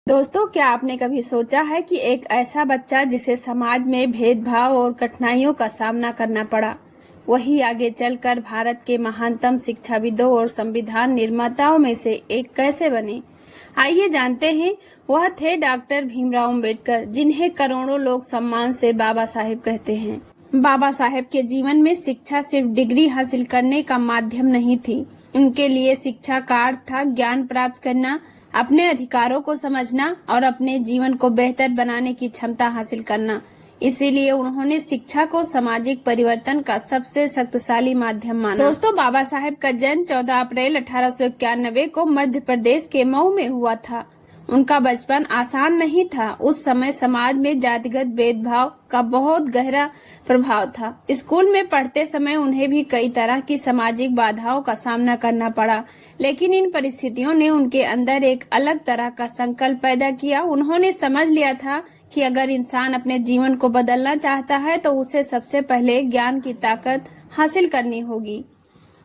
दोस्तों, क्या आपने कभी सोचा है कि एक ऐसा बच्चा जिसे समाज में भेदभाव और कठिनाइयों का सामना करना पड़ा, वही आगे चलकर भारत के महानतम शिक्षाविदों और संविधान निर्माताओं में से एक कैसे बने? आइए जानते हैं। वह थे डॉक्टर भीमराव अंबेडकर, जिन्हें करोड़ों लोग सम्मान से बाबा साहेब कहते हैं। बाबा साहेब के जीवन में शिक्षा सिर्फ डिग्री हासिल करने का माध्यम नहीं थी। उनके लिए शिक्षा का अर्थ था ज्ञान प्राप्त करना, अपने अधिकारों को समझना और अपने जीवन को बेहतर बनाने की क्षमता हासिल करना। इसीलिए उन्होंने शिक्षा को सामाजिक परिवर्तन का सबसे शक्तिशाली माध्यम माना। दोस्तों, बाबा साहेब का जन्म 14 अप्रैल 1891 को मध्य प्रदेश के मऊ में हुआ था। उनका बचपन आसान नहीं था। उस समय समाज में जातिगत भेदभाव का बहुत गहरा प्रभाव था। स्कूल में पढ़ते समय उन्हें भी कई तरह की सामाजिक बाधाओं का सामना करना पड़ा, लेकिन इन परिस्थितियों ने उनके अंदर एक अलग तरह का संकल्प पैदा किया। उन्होंने समझ लिया था कि अगर इंसान अपने जीवन को बदलना चाहता है तो उसे सबसे पहले ज्ञान की ताकत हासिल करनी होगी।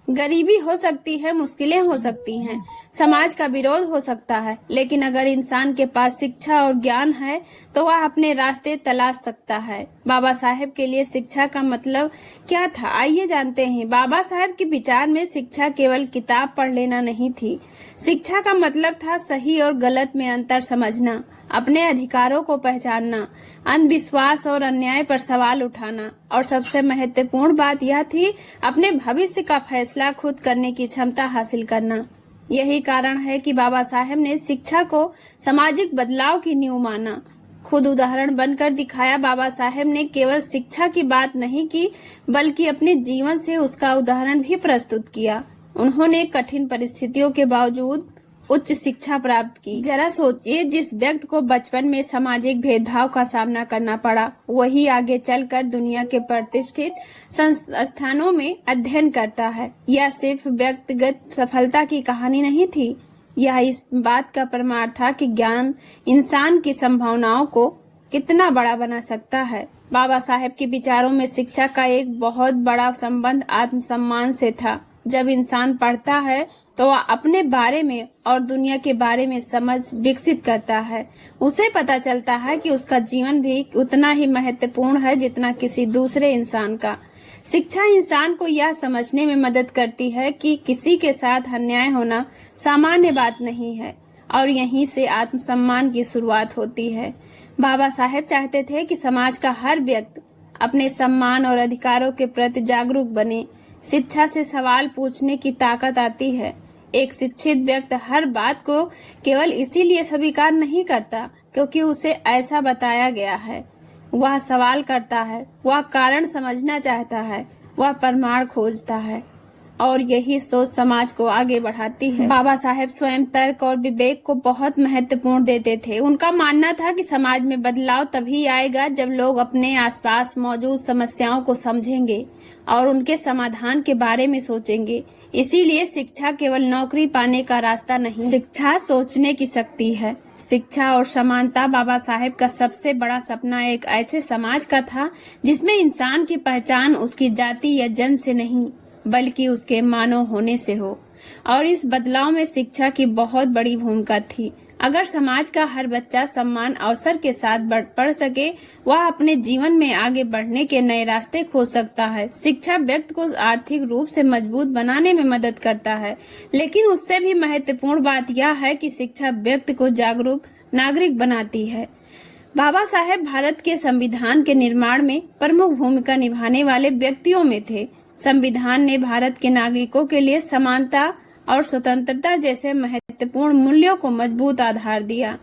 गरीबी हो सकती है, मुश्किलें हो सकती हैं, समाज का विरोध हो सकता है, लेकिन अगर इंसान के पास शिक्षा और ज्ञान है तो वह अपने रास्ते तलाश सकता है। बाबा साहेब के लिए शिक्षा का मतलब क्या था, आइए जानते हैं। बाबा साहेब के विचार में शिक्षा केवल किताब पढ़ लेना नहीं थी। शिक्षा का मतलब था सही और गलत में अंतर समझना, अपने अधिकारों को पहचानना, अंधविश्वास और अन्याय पर सवाल उठाना, और सबसे महत्वपूर्ण बात यह थी अपने भविष्य का फैसला खुद करने की क्षमता हासिल करना। यही कारण है कि बाबा साहेब ने शिक्षा को सामाजिक बदलाव की नींव माना, खुद उदाहरण बनकर दिखाया। बाबा साहेब ने केवल शिक्षा की बात नहीं की, बल्कि अपने जीवन से उसका उदाहरण भी प्रस्तुत किया। उन्होंने कठिन परिस्थितियों के बावजूद उच्च शिक्षा प्राप्त की। जरा सोचिए, जिस व्यक्ति को बचपन में सामाजिक भेदभाव का सामना करना पड़ा, वही आगे चलकर दुनिया के प्रतिष्ठित संस्थानों में अध्ययन करता है। यह सिर्फ व्यक्तिगत सफलता की कहानी नहीं थी, यह इस बात का प्रमाण था कि ज्ञान इंसान की संभावनाओं को कितना बड़ा बना सकता है। बाबा साहेब के विचारों में शिक्षा का एक बहुत बड़ा संबंध आत्मसम्मान से था। जब इंसान पढ़ता है तो वह अपने बारे में और दुनिया के बारे में समझ विकसित करता है। उसे पता चलता है कि उसका जीवन भी उतना ही महत्वपूर्ण है जितना किसी दूसरे इंसान का। शिक्षा इंसान को यह समझने में मदद करती है कि किसी के साथ अन्याय होना सामान्य बात नहीं है, और यहीं से आत्मसम्मान की शुरुआत होती है। बाबा साहेब चाहते थे कि समाज का हर व्यक्ति अपने सम्मान और अधिकारों के प्रति जागरूक बने। शिक्षा से सवाल पूछने की ताकत आती है। एक शिक्षित व्यक्ति हर बात को केवल इसीलिए स्वीकार नहीं करता क्योंकि उसे ऐसा बताया गया है। वह सवाल करता है, वह कारण समझना चाहता है, वह प्रमाण खोजता है, और यही सोच समाज को आगे बढ़ाती है। बाबा साहेब स्वयं तर्क और विवेक को बहुत महत्वपूर्ण देते थे। उनका मानना था कि समाज में बदलाव तभी आएगा जब लोग अपने आसपास मौजूद समस्याओं को समझेंगे और उनके समाधान के बारे में सोचेंगे। इसीलिए शिक्षा केवल नौकरी पाने का रास्ता नहीं, शिक्षा सोचने की शक्ति है। शिक्षा और समानता बाबा साहेब का सबसे बड़ा सपना एक ऐसे समाज का था जिसमें इंसान की पहचान उसकी जाति या जन्म से नहीं, बल्कि उसके मानव होने से हो। और इस बदलाव में शिक्षा की बहुत बड़ी भूमिका थी। अगर समाज का हर बच्चा सम्मान अवसर के साथ पढ़ सके, वह अपने जीवन में आगे बढ़ने के नए रास्ते खोज सकता है। शिक्षा व्यक्ति को आर्थिक रूप से मजबूत बनाने में मदद करता है, लेकिन उससे भी महत्वपूर्ण बात यह है कि शिक्षा व्यक्ति को जागरूक नागरिक बनाती है। बाबा साहेब भारत के संविधान के निर्माण में प्रमुख भूमिका निभाने वाले व्यक्तियों में थे। संविधान ने भारत के नागरिकों के लिए समानता और स्वतंत्रता जैसे महत्वपूर्ण मूल्यों को मजबूत आधार दिया।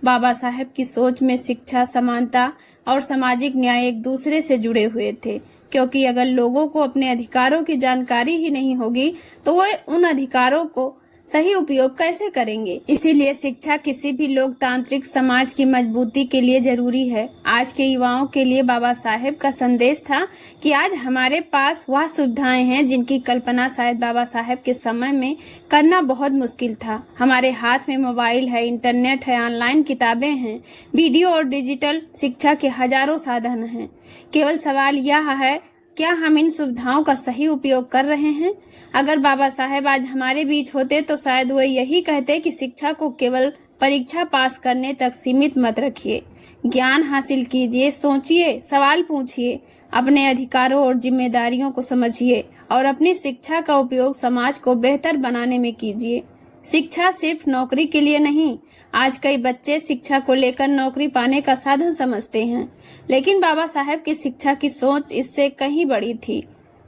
बाबा साहेब की सोच में शिक्षा, समानता और सामाजिक न्याय एक दूसरे से जुड़े हुए थे, क्योंकि अगर लोगों को अपने अधिकारों की जानकारी ही नहीं होगी तो वो उन अधिकारों को सही उपयोग कैसे करेंगे। इसीलिए शिक्षा किसी भी लोकतांत्रिक समाज की मजबूती के लिए जरूरी है। आज के युवाओं के लिए बाबा साहेब का संदेश था कि आज हमारे पास वह सुविधाएं हैं जिनकी कल्पना शायद बाबा साहेब के समय में करना बहुत मुश्किल था। हमारे हाथ में मोबाइल है, इंटरनेट है, ऑनलाइन किताबें हैं, वीडियो और डिजिटल शिक्षा के हजारों साधन हैं। केवल सवाल यह है, क्या हम इन सुविधाओं का सही उपयोग कर रहे हैं? अगर बाबा साहेब आज हमारे बीच होते तो शायद वो यही कहते कि शिक्षा को केवल परीक्षा पास करने तक सीमित मत रखिए। ज्ञान हासिल कीजिए, सोचिए, सवाल पूछिए, अपने अधिकारों और जिम्मेदारियों को समझिए और अपनी शिक्षा का उपयोग समाज को बेहतर बनाने में कीजिए। शिक्षा सिर्फ नौकरी के लिए नहीं। आज कई बच्चे शिक्षा को लेकर नौकरी पाने का साधन समझते हैं, लेकिन बाबा साहेब की शिक्षा की सोच इससे कहीं बड़ी थी।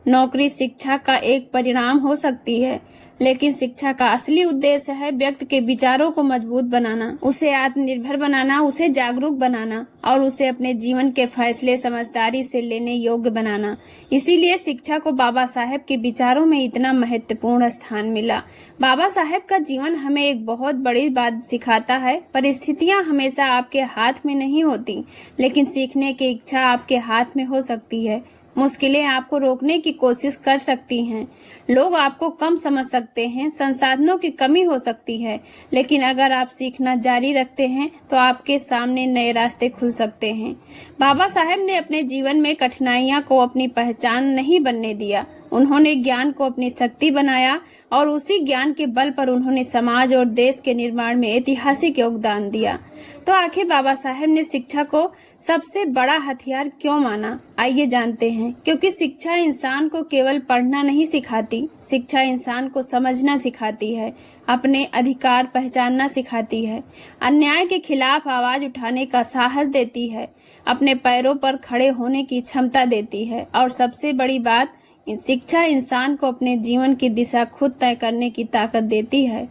नौकरी शिक्षा का एक परिणाम हो सकती है, लेकिन शिक्षा का असली उद्देश्य है व्यक्ति के विचारों को मजबूत बनाना, उसे आत्मनिर्भर बनाना, उसे जागरूक बनाना और उसे अपने जीवन के फैसले समझदारी से लेने योग्य बनाना। इसीलिए शिक्षा को बाबा साहेब के विचारों में इतना महत्वपूर्ण स्थान मिला। बाबा साहेब का जीवन हमें एक बहुत बड़ी बात सिखाता है। परिस्थितियां हमेशा आपके हाथ में नहीं होती, लेकिन सीखने की इच्छा आपके हाथ में हो सकती है। मुश्किलें आपको रोकने की कोशिश कर सकती हैं, लोग आपको कम समझ सकते हैं, संसाधनों की कमी हो सकती है, लेकिन अगर आप सीखना जारी रखते हैं तो आपके सामने नए रास्ते खुल सकते हैं। बाबा साहेब ने अपने जीवन में कठिनाइयां को अपनी पहचान नहीं बनने दिया। उन्होंने ज्ञान को अपनी शक्ति बनाया और उसी ज्ञान के बल पर उन्होंने समाज और देश के निर्माण में ऐतिहासिक योगदान दिया। तो आखिर बाबा साहेब ने शिक्षा को सबसे बड़ा हथियार क्यों माना? आइए जानते हैं। क्योंकि शिक्षा इंसान को केवल पढ़ना नहीं सिखाती, शिक्षा इंसान को समझना सिखाती है, अपने अधिकार पहचानना सिखाती है, अन्याय के खिलाफ आवाज उठाने का साहस देती है, अपने पैरों पर खड़े होने की क्षमता देती है और सबसे बड़ी बात, शिक्षा इंसान को अपने जीवन की दिशा खुद तय करने की ताकत देती है।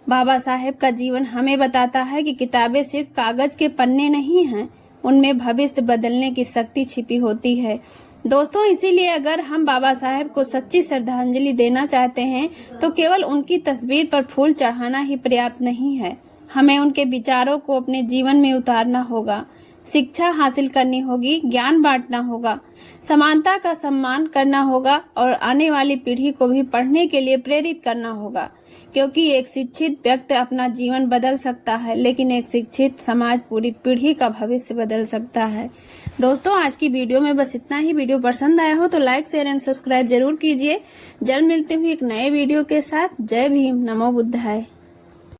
बाबा साहेब का जीवन हमें बताता है कि किताबें सिर्फ कागज के पन्ने नहीं हैं, उनमें भविष्य बदलने की शक्ति छिपी होती है। दोस्तों, इसीलिए अगर हम बाबा साहेब को सच्ची श्रद्धांजलि देना चाहते हैं तो केवल उनकी तस्वीर पर फूल चढ़ाना ही पर्याप्त नहीं है। हमें उनके विचारों को अपने जीवन में उतारना होगा, शिक्षा हासिल करनी होगी, ज्ञान बांटना होगा, समानता का सम्मान करना होगा और आने वाली पीढ़ी को भी पढ़ने के लिए प्रेरित करना होगा। क्योंकि एक शिक्षित व्यक्ति अपना जीवन बदल सकता है, लेकिन एक शिक्षित समाज पूरी पीढ़ी का भविष्य बदल सकता है। दोस्तों, आज की वीडियो में बस इतना ही। वीडियो पसंद आया हो तो लाइक, शेयर एंड सब्सक्राइब जरूर कीजिए। जल्द मिलते हुए एक नए वीडियो के साथ। जय भीम, नमो बुद्धाय।